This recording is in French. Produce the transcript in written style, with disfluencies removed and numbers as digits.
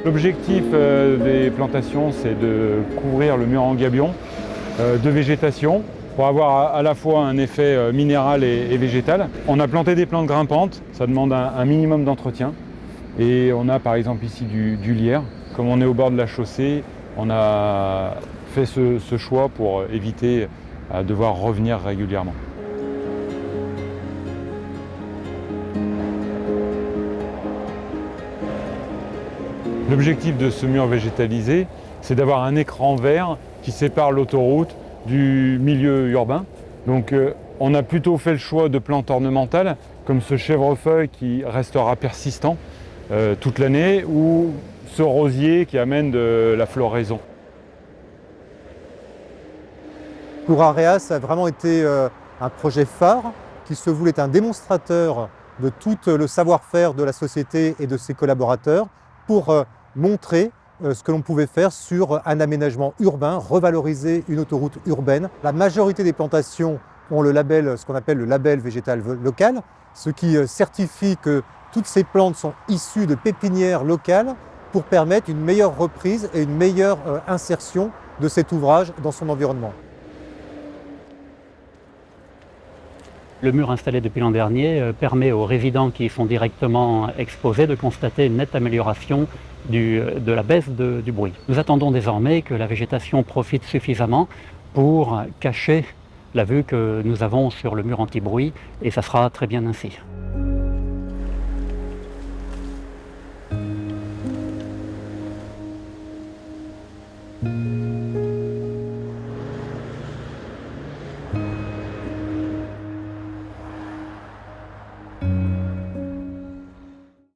L'objectif des plantations, c'est de couvrir le mur en gabion de végétation pour avoir à la fois un effet minéral et végétal. On a planté des plantes grimpantes, ça demande un minimum d'entretien. Et on a par exemple ici du lierre. Comme on est au bord de la chaussée, on a fait ce choix pour éviter de devoir revenir régulièrement. L'objectif de ce mur végétalisé, c'est d'avoir un écran vert qui sépare l'autoroute du milieu urbain. Donc on a plutôt fait le choix de plantes ornementales, comme ce chèvrefeuille qui restera persistant toute l'année, ou ce rosier qui amène de la floraison. Pour Area, ça a vraiment été un projet phare qui se voulait un démonstrateur de tout le savoir-faire de la société et de ses collaborateurs pour montrer ce que l'on pouvait faire sur un aménagement urbain, revaloriser une autoroute urbaine. La majorité des plantations ont le label, ce qu'on appelle le label végétal local, ce qui certifie que toutes ces plantes sont issues de pépinières locales pour permettre une meilleure reprise et une meilleure insertion de cet ouvrage dans son environnement. Le mur installé depuis l'an dernier permet aux résidents qui y sont directement exposés de constater une nette amélioration de la baisse du bruit. Nous attendons désormais que la végétation profite suffisamment pour cacher la vue que nous avons sur le mur anti-bruit, et ça sera très bien ainsi.